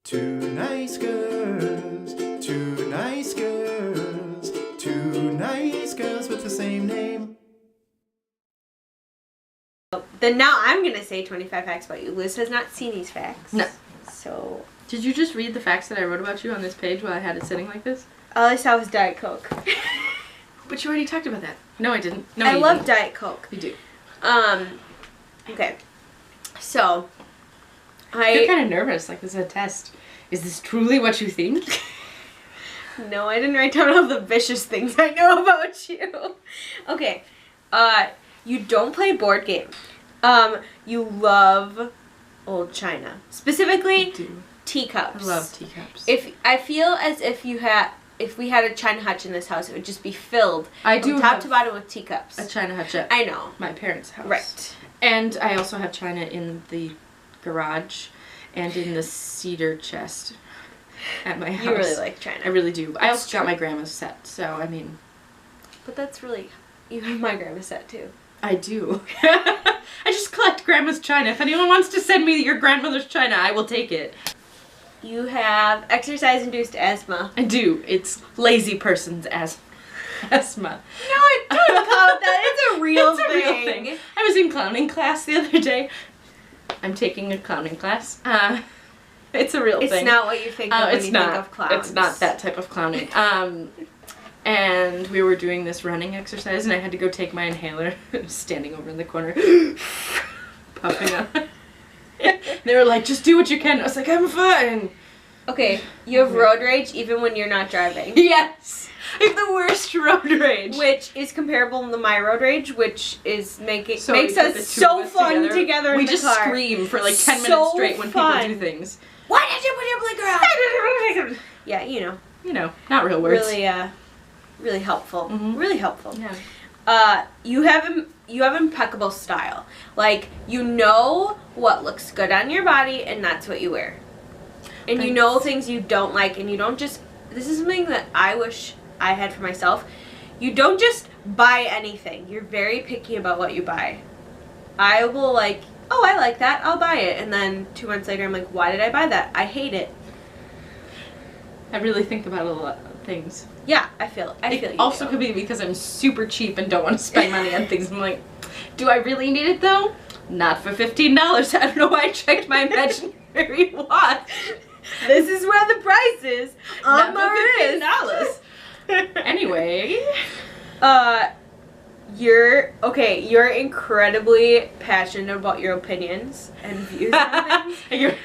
Two nice girls, two nice girls, two nice girls with the same name. Then now I'm going to say 25 facts about you. Liz has not seen these facts. No. So. Did you just read the facts that I wrote about you on this page while I had it sitting like this? All I saw was Diet Coke. But you already talked about that. No, I didn't. No, I you love didn't. Diet Coke. You do. Okay. So. You're kind of nervous, like this is a test. Is this truly what you think? No, I didn't write down all the vicious things I know about you. Okay. You don't play board games. You love old china. Specifically, teacups. I love teacups. I feel as if we had a china hutch in this house, it would just be filled I do from top have to bottom with teacups. a china hutch at I know. my parents' house. Right. And I also have china in the garage and in the cedar chest at my house. You really like china. I really do. I That's also got my grandma's set, so I mean. But that's really, you have my grandma's set too. I do. I just collect grandma's china. If anyone wants to send me your grandmother's china, I will take it. You have exercise-induced asthma. I do. It's lazy person's asthma. No, I don't count that. It's a real It's a real thing. I was in clowning class the other day. I'm taking a clowning class. It's a real thing. It's not what you think of when you think of clowns. It's not that type of clowning. And we were doing this running exercise, and I had to go take my inhaler. Standing over in the corner, puffing up. They were like, "Just do what you can." I was like, "I'm fine." Okay, you have road rage even when you're not driving. Yes, I have the worst road rage. Which is comparable to my road rage, which is makes So we us put the two so of us fun together We in the just car. scream for like 10 So minutes straight when fun. people do things. Why did you put your blinker on? Yeah, you know. You know, not real words. Really helpful. Mhm. Really helpful. Yeah. You have impeccable style. Like, you know what looks good on your body, and that's what you wear. And you know things you don't like, and you don't just. This is something that I wish I had for myself. You don't just buy anything. You're very picky about what you buy. I will like, oh, I like that, I'll buy it, and then 2 months later, I'm like, why did I buy that? I hate it. I really think about a lot of things. Yeah, I feel you It also do. could be because I'm super cheap and don't want to spend money on things. I'm like, do I really need it though? Not for $15. I don't know why I checked my imaginary watch. This is where the price is on Not my for $15. Anyway. You're incredibly passionate about your opinions and views on things.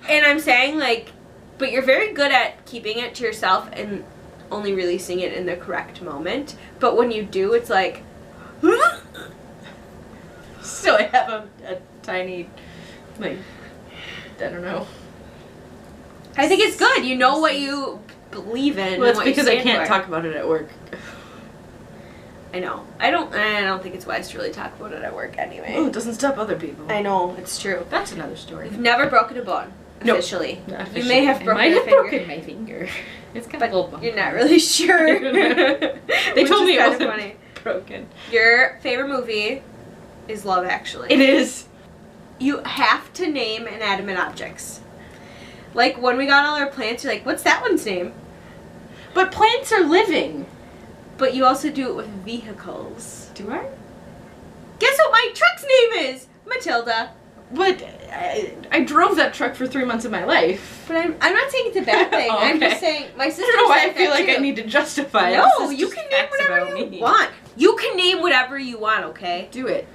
And I'm saying, like, but you're very good at keeping it to yourself and only releasing it in the correct moment. But when you do, it's like, So I have a tiny, like, I don't know. I think it's good. You know what you believe in. Well, and it's what you because I stand can't for. talk about it at work. I know. I don't think it's wise to really talk about it at work anyway. Oh, it doesn't stop other people. I know, it's true. That's another story. You've never broken a bone. Nope. Officially. Not You officially. may have broken I might a have finger. broken my finger. It's got But a little bump. you're not really sure. They told me it kind wasn't of funny. broken. Your favorite movie is Love Actually. It is. You have to name inanimate objects. Like when we got all our plants, you're like, what's that one's name? But plants are living. But you also do it with vehicles. Do I? Guess what my truck's name is? Matilda. But I drove that truck for 3 months of my life. But I'm not saying it's a bad thing. Oh, I'm just okay. saying my sister I don't know why I said feel that like I too. need to justify it. No, This is you just can name facts whatever about you me. want. You can name whatever you want, okay? Do it.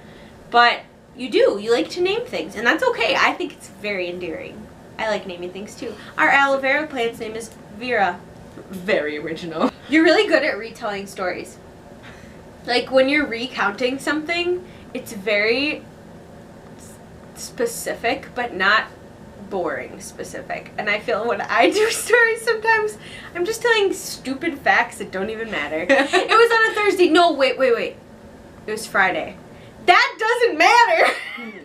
But you do. You like to name things, and that's okay. I think it's very endearing. I like naming things too. Our aloe vera plant's name is Vera. Very original. You're really good at retelling stories. Like when you're recounting something, it's very specific, but not boring specific. And I feel when I do stories sometimes, I'm just telling stupid facts that don't even matter. It was on a Thursday. No, wait. It was Friday. That doesn't matter.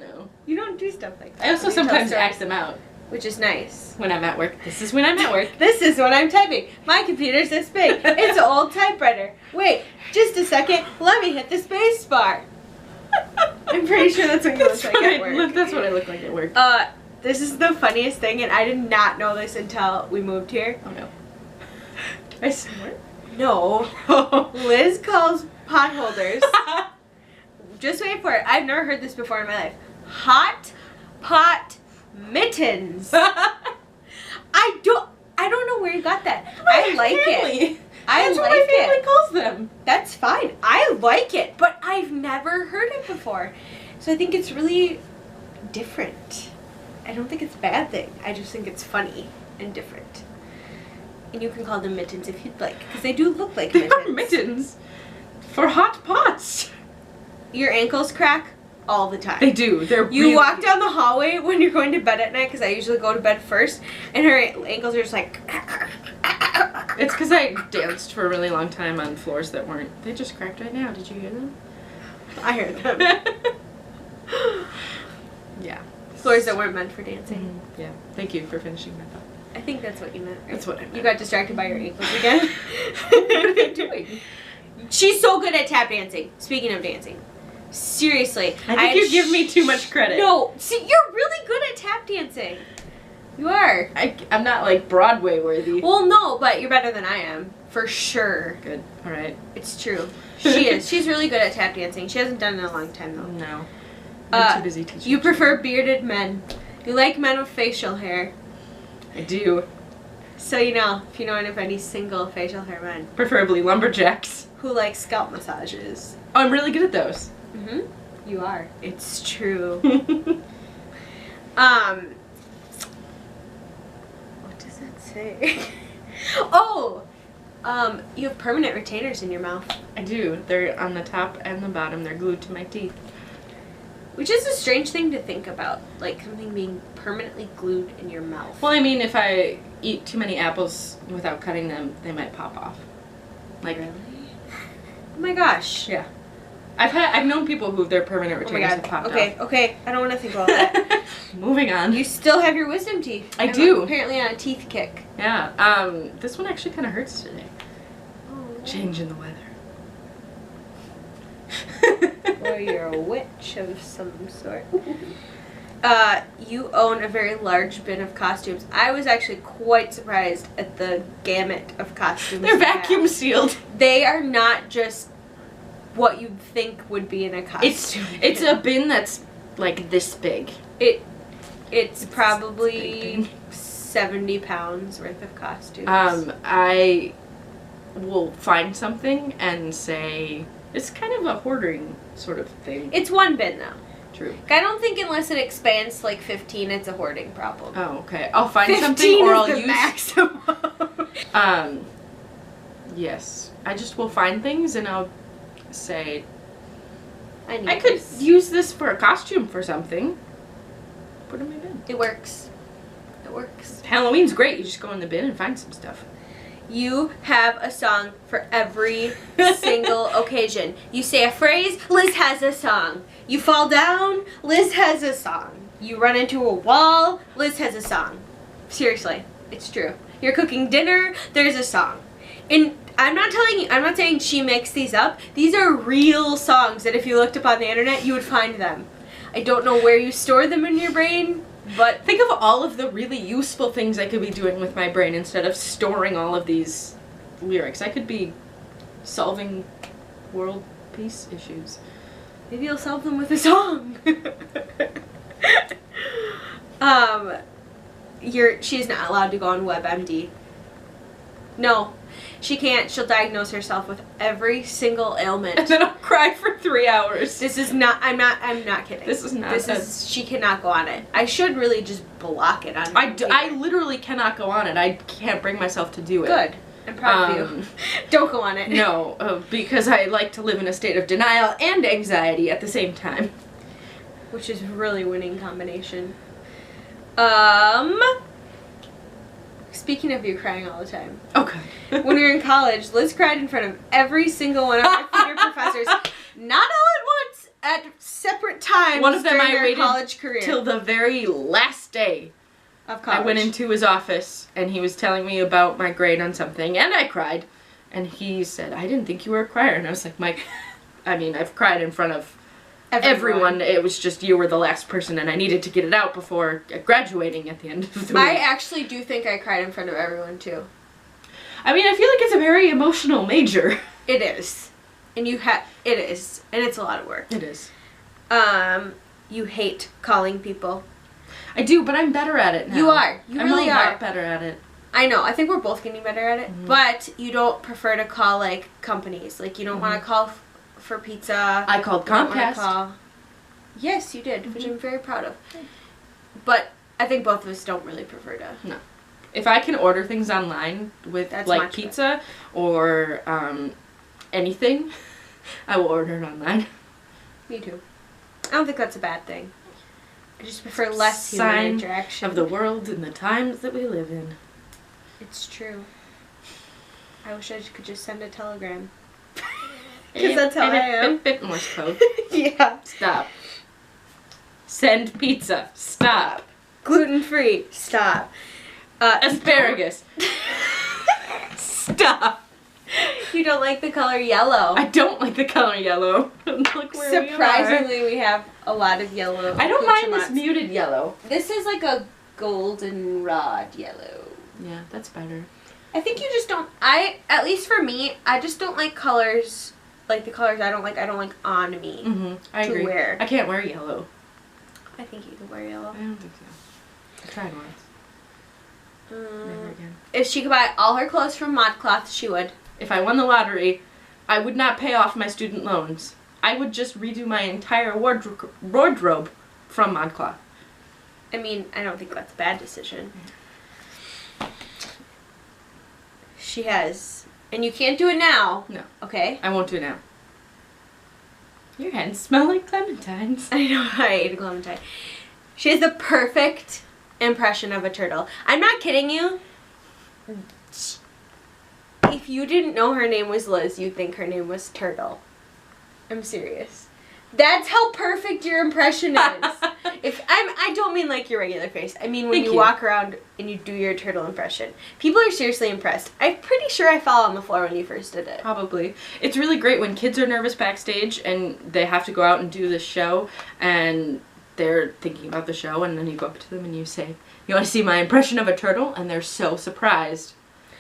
No. You don't do stuff like that. I also when you tell sometimes stories, act them out which is nice. when I'm at work. This is when I'm at work. This is when I'm typing. My computer's this big. It's an old typewriter. Wait, just a second. Let me hit the space bar. I'm pretty sure that's what you look like at work. That's what I look like at work. This is the funniest thing, and I did not know this until we moved here. Oh no. Did I swear? No. Liz calls potholders. Just wait for it. I've never heard this before in my life. Hot pot mittens. I don't know where you got that. I like it. That's what my family calls them. That's fine. I like it, but I've never heard it before. So I think it's really different. I don't think it's a bad thing. I just think it's funny and different. And you can call them mittens if you'd like, because they do look like mittens. They're mittens for hot pots. Your ankles crack all the time. They do. They're You really... walk down the hallway when you're going to bed at night, because I usually go to bed first, and her ankles are just like... It's because I danced for a really long time on floors that weren't... They just cracked right now. Did you hear them? I heard them. Yeah. Floors that weren't meant for dancing. Yeah. Thank you for finishing my thought. I think that's what you meant. Right? That's what I meant. You got distracted by your ankles again. What are they doing? She's so good at tap dancing. Speaking of dancing. Seriously. I think you give me too much credit. No. See, you're really good at tap dancing. You are. I'm not like Broadway worthy. Well, no, but you're better than I am. For sure. Good. All right. It's true. She is. She's really good at tap dancing. She hasn't done it in a long time, though. No. I'm too busy teaching. You prefer bearded men. You like men with facial hair. I do. So you know, if you know of any single facial hair men Preferably lumberjacks. who like scalp massages. Oh, I'm really good at those. Mm-hmm. You are. It's true. What does that say? Oh! You have permanent retainers in your mouth. I do. They're on the top and the bottom. They're glued to my teeth. Which is a strange thing to think about. Like something being permanently glued in your mouth. Well, I mean, if I eat too many apples without cutting them, they might pop off. Like, really? Oh my gosh. Yeah. I've known people who their permanent Oh my retainers god. have popped Okay, off. okay. I don't want to think about that. Moving on. You still have your wisdom teeth. I I'm do. apparently on a teeth kick. Yeah. This one actually kind of hurts today. Oh. Change in the weather. Or you're a witch of some sort. You own a very large bin of costumes. I was actually quite surprised at the gamut of costumes. They're you have. vacuum sealed. They are not just what you'd think would be in a costume. It's a bin that's like this big. It's probably big. 70 pounds worth of costumes. I will find something and say it's kind of a hoarding sort of thing. It's one bin though. True. I don't think unless it expands to like 15, it's a hoarding problem. Oh, okay. I'll find 15 something or is I'll the use maximum. Yes. I just will find things and I'll say I could this. use this for a costume for something. Put it in my bin. It works. It works. Halloween's great. You just go in the bin and find some stuff. You have a song for every single occasion. You say a phrase, Liz has a song. You fall down, Liz has a song. You run into a wall, Liz has a song. Seriously, it's true. You're cooking dinner, there's a song. And I'm not saying she makes these up. These are real songs that if you looked up on the internet, you would find them. I don't know where you store them in your brain, but think of all of the really useful things I could be doing with my brain instead of storing all of these lyrics. I could be solving world peace issues. maybe you'll solve them with a song. She's not allowed to go on WebMD. No, she can't. She'll diagnose herself with every single ailment. And then I'll cry for 3 hours. This is not, I'm not kidding. She cannot go on it. I should really just block it on I literally cannot go on it. I can't bring myself to do it. Good. I'm proud of you. Don't go on it. No, because I like to live in a state of denial and anxiety at the same time. Which is really winning combination. Speaking of you crying all the time. Okay. When we were in college, Liz cried in front of every single one of our theater professors. Not all at once, at separate times. One of them during I our waited college career till the very last day. of college. I went into his office and he was telling me about my grade on something and I cried. And he said, I didn't think you were a crier. And I was like, Mike, I mean, I've cried in front of everyone. It was just you were the last person, and I needed to get it out before graduating at the end of the I week. actually do think I cried in front of everyone too. I mean, I feel like it's a very emotional major. It is. And it is. And it's a lot of work. It is. You hate calling people. I do, but I'm better at it now. You are. You I'm really a are. lot better at it. I know. I think we're both getting better at it. But you don't prefer to call, like, companies. Like, you don't want to call for pizza. I called You don't wanna Comcast. call. Yes, you did, which I'm very proud of. But I think both of us don't really prefer to. No. If I can order things online with, That's like, much pizza or anything, I will order it online. Me too. I don't think that's a bad thing. I just prefer less human Sign interaction. of the world and the times that we live in. It's true. I wish I could just send a telegram. Because that's how I am. Morse code. Yeah. Stop. Send pizza. Stop. Gluten-free. Stop. Asparagus. Stop. You don't like the color yellow. I don't like the color yellow. Look where Surprisingly, we have a lot of yellow. I don't mind this accoutrements. muted yellow. This is like a goldenrod yellow. Yeah, that's better. I think you just don't. At least for me, I just don't like colors. Like the colors I don't like on me. Mm-hmm. I To agree. wear. I can't wear yellow. I think you can wear yellow. I don't think so. I tried once. Never again. If she could buy all her clothes from ModCloth, she would. If I won the lottery, I would not pay off my student loans. I would just redo my entire wardrobe from ModCloth. I mean, I don't think that's a bad decision. She has. And you can't do it now. No. Okay? I won't do it now. Your hands smell like clementines. I know, I ate a clementine. She has the perfect impression of a turtle. I'm not kidding you. If you didn't know her name was Liz, you'd think her name was Turtle. I'm serious. That's how perfect your impression is. I don't mean like your regular face. I mean when Thank you you. walk around and you do your turtle impression. People are seriously impressed. I'm pretty sure I fell on the floor when you first did it. Probably. It's really great when kids are nervous backstage and they have to go out and do this show and they're thinking about the show and then you go up to them and you say, "You want to see my impression of a turtle?" And they're so surprised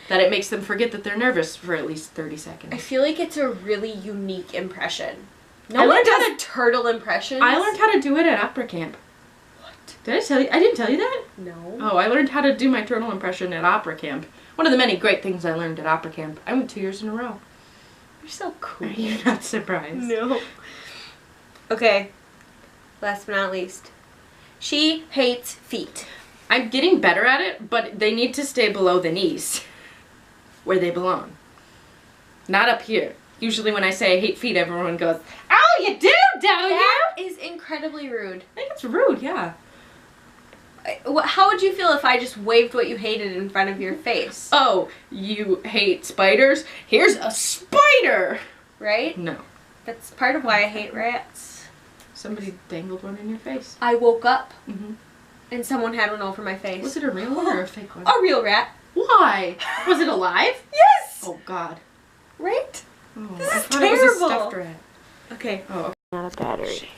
that it makes them forget that they're nervous for at least 30 seconds. I feel like it's a really unique impression. I No one learned how does turtle impressions. I learned how to do it at opera camp. What? Did I tell you? I didn't tell you that? No. Oh, I learned how to do my turtle impression at opera camp. One of the many great things I learned at opera camp. I went 2 years in a row. You're so cool. Are you not surprised? No. Okay. Last but not least. She hates feet. I'm getting better at it, but they need to stay below the knees. Where they belong. Not up here. Usually when I say I hate feet, everyone goes, "Oh, you do, don't you?" That is incredibly rude. I think it's rude, yeah. How would you feel if I just waved what you hated in front of your face? Oh, you hate spiders? Here's a spider! Right? No. That's part of why I hate rats. Somebody dangled one in your face. I woke up Mm-hmm. and someone had one over my face. Was it a real one or a fake one? A real rat. Why? Was it alive? Yes! Oh, God. Right? Oh, This I is thought it was a terrible. stuffed rat. Okay. Oh, okay. Not a battery.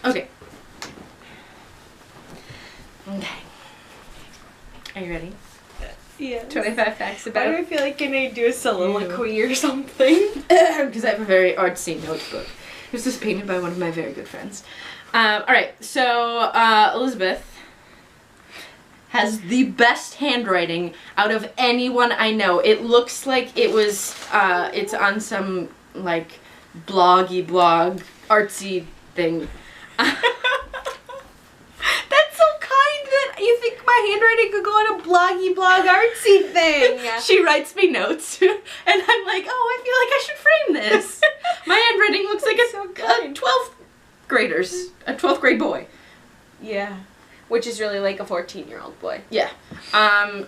Okay. Okay. Are you ready? Yeah. 25 facts Why do about I feel like can I do a soliloquy or something? because I have a very artsy notebook. This was painted by one of my very good friends. Alright, so Elizabeth has the best handwriting out of anyone I know. It looks like it was, it's on some, like, blog artsy thing. That's so kind that you think my handwriting could go on a blog artsy thing. She writes me notes, and I'm like, oh, I feel like I should frame this. My handwriting looks like That's so a kind. 12th grade boy. Yeah. Which is really like a 14-year-old boy. Yeah.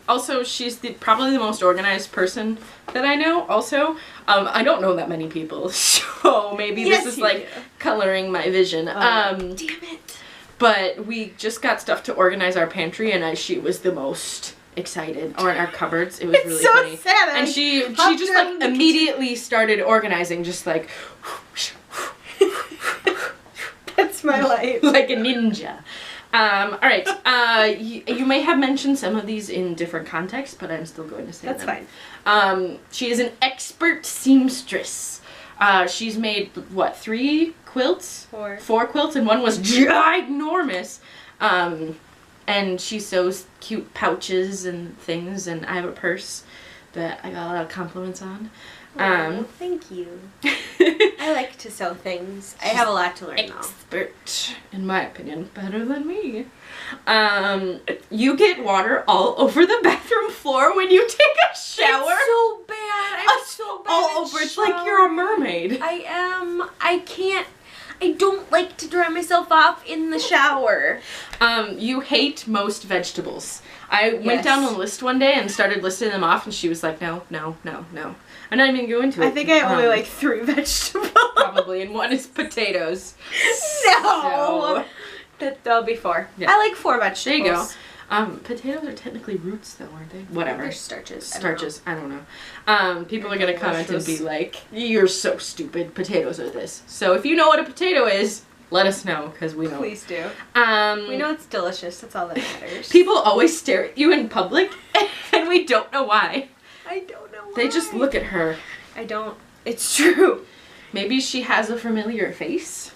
Also, she's probably the most organized person that I know. Also, I don't know that many people, so maybe Yes, this is you like do. coloring my vision. Damn it. But we just got stuff to organize our pantry, and she was the most excited. Or in our cupboards, it was really so funny. sad. And she hopped just around like the immediately started organizing, just like. That's my life. Like a ninja. All right. You may have mentioned some of these in different contexts, but I'm still going to say That's them. fine. She is an expert seamstress. She's made, what, 3 quilts? 4 quilts, and one was ginormous. And she sews cute pouches and things, and I have a purse that I got a lot of compliments on. Thank you. I like to sew things. I have a lot to learn though. Expert, in my opinion, better than me. You get water all over the bathroom floor when you take a shower. It's so bad. I'm so bad. All over. It's like you're a mermaid. I am. I don't like to dry myself off in the shower. You hate most vegetables. I went down a list one day and started listing them off, and she was like, no, no, no, no. I'm not even going to it. I think I only like 3 vegetables. Probably, and one is potatoes. No. That'll be 4. Yeah. I like 4 vegetables. There you go. Potatoes are technically roots, though, aren't they? Whatever. They're starches. Starches. I don't know. People are going to comment and be like, you're so stupid. Potatoes are this. So if you know what a potato is, let us know, because we know. Please do. We know it's delicious. That's all that matters. People always stare at you in public, and we don't know why. I don't know why. They just look at her. I don't. It's true. Maybe she has a familiar face.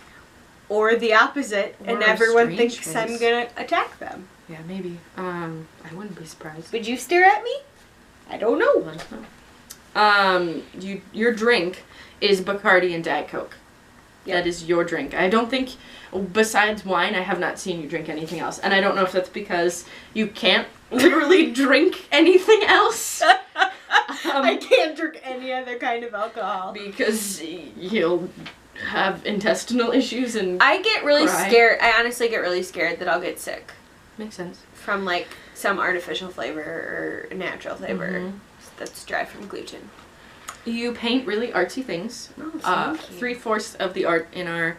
Or the opposite, Or and a everyone strange thinks I'm face. gonna attack them. Yeah, maybe. I wouldn't be surprised. Would you stare at me? I don't know. Let us know. Your drink is Bacardi and Diet Coke. Yep. That is your drink. I don't think, besides wine, I have not seen you drink anything else. And I don't know if that's because you can't literally drink anything else. I can't drink any other kind of alcohol. Because you'll have intestinal issues and I get really cry. scared. I honestly get really scared that I'll get sick Makes sense. from like some artificial flavor or natural flavor that's dry from gluten. You paint really artsy things. Oh, thank you. 3/4 of the art in our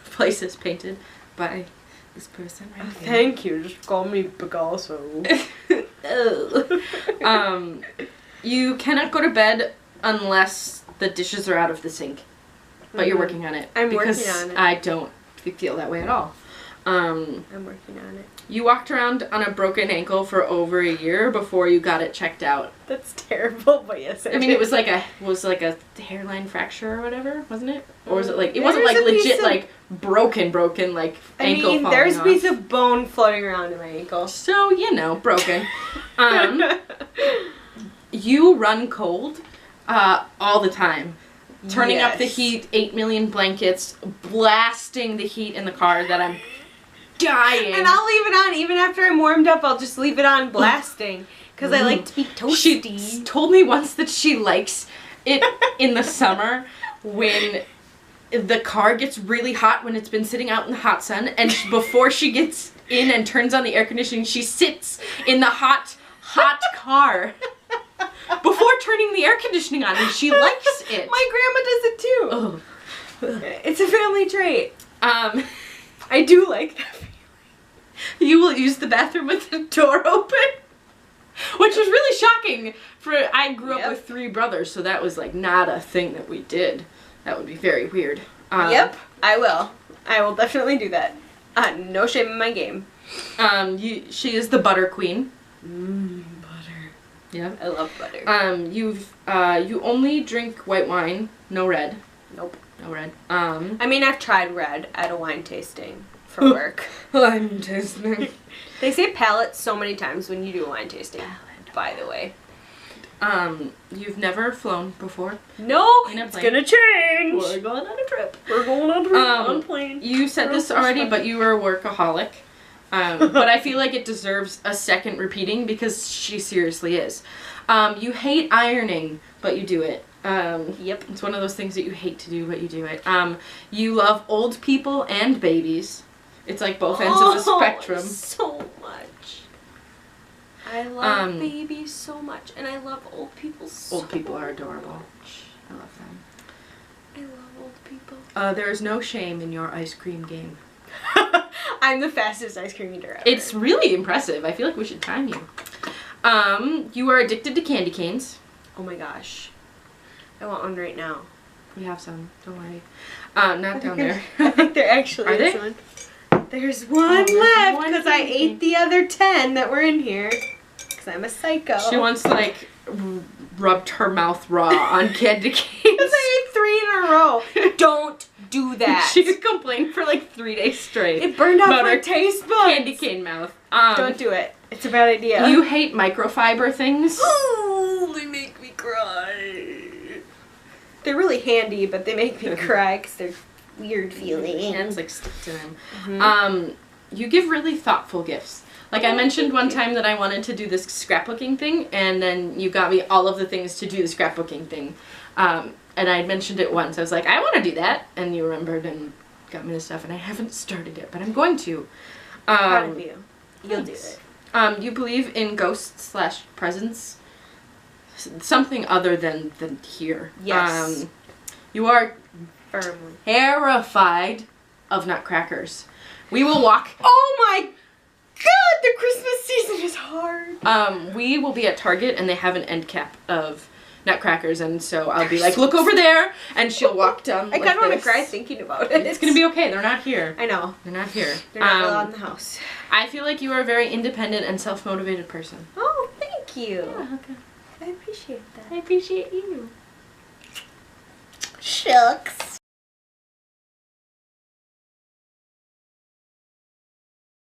place is painted by this person right here. Thank you. Just call me Picasso. Oh. You cannot go to bed unless the dishes are out of the sink. But you're working on it. I'm because working on it. I don't feel that way at all. I'm working on it. You walked around on a broken ankle for over a year before you got it checked out. That's terrible, but yes, I mean, it was like a hairline fracture or whatever, wasn't it? Or was it like it wasn't like There's a piece legit of- like broken like ankle falling there's a off. piece of bone floating around in my ankle. So, broken. You run cold all the time. Turning up the Yes. heat, 8 million blankets, blasting the heat in the car that I'm dying. And I'll leave it on even after I'm warmed up. I'll just leave it on blasting because I like to be She toasty. told me once that she likes it in the summer when the car gets really hot when it's been sitting out in the hot sun, and before she gets in and turns on the air conditioning, she sits in the hot car before turning the air conditioning on, and she likes it. My grandma does it too. Oh. It's a family trait. I do like that feeling. You will use the bathroom with the door open, which was really shocking. I grew up with 3 brothers, so that was like not a thing that we did. That would be very weird. Yep, I will. I will definitely do that. No shame in my game. She is the butter queen. Butter. Yeah. I love butter. You only drink white wine, no red. Nope. No red. I mean, I've tried red at a wine tasting for work. Wine tasting. They say palate so many times when you do a wine tasting. By the way. You've never flown before. No, In a it's plane. gonna change. We're going on a trip. We're going on a trip on plane. You said this already, but you were a workaholic. But I feel like it deserves a second repeating because she seriously is. You hate ironing, but you do it. Yep. It's one of those things that you hate to do, but you do it. You love old people and babies. It's like both ends of the spectrum. So much. I love babies so much, and I love old people so much. Old people are adorable. I love them. I love old people. There is no shame in your ice cream game. I'm the fastest ice cream eater ever. It's really impressive. I feel like we should time you. You are addicted to candy canes. Oh my gosh. I want one right now. We have some. Don't worry. Not down there. I think there actually Are is they? one. There's one there's left one because I left. ate the other 10 that were in here. Because I'm a psycho. She once like rubbed her mouth raw on candy canes. Because I ate 3 in a row. Don't do that. She complained for like 3 days straight. It burned out about my her taste buds. candy cane mouth. Don't do it. It's a bad idea. You hate microfiber things? Oh, they make me cry. They're really handy, but they make me cry because they're weird feeling. Hands like stick to them. Mhm. You give really thoughtful gifts. Like I mentioned one time that I wanted to do this scrapbooking thing, and then you got me all of the things to do the scrapbooking thing. And I had mentioned it once. I was like, I want to do that, and you remembered and got me the stuff, and I haven't started it, but I'm going to. Proud of you. You'll do Thanks. it. You believe in ghosts / presents? Something other than here. Yes. You are Firmly. terrified of nutcrackers. We will walk. Oh my god, the Christmas season is hard. We will be at Target and they have an end cap of nutcrackers, and so I'll be like, look over there, and she'll walk down. I like kind of want to this. cry thinking about it. It's gonna be okay. They're not here. I know. They're not here. They're not allowed in the house. I feel like you are a very independent and self-motivated person. Oh, thank you. okay. I appreciate that. I appreciate you. Shucks.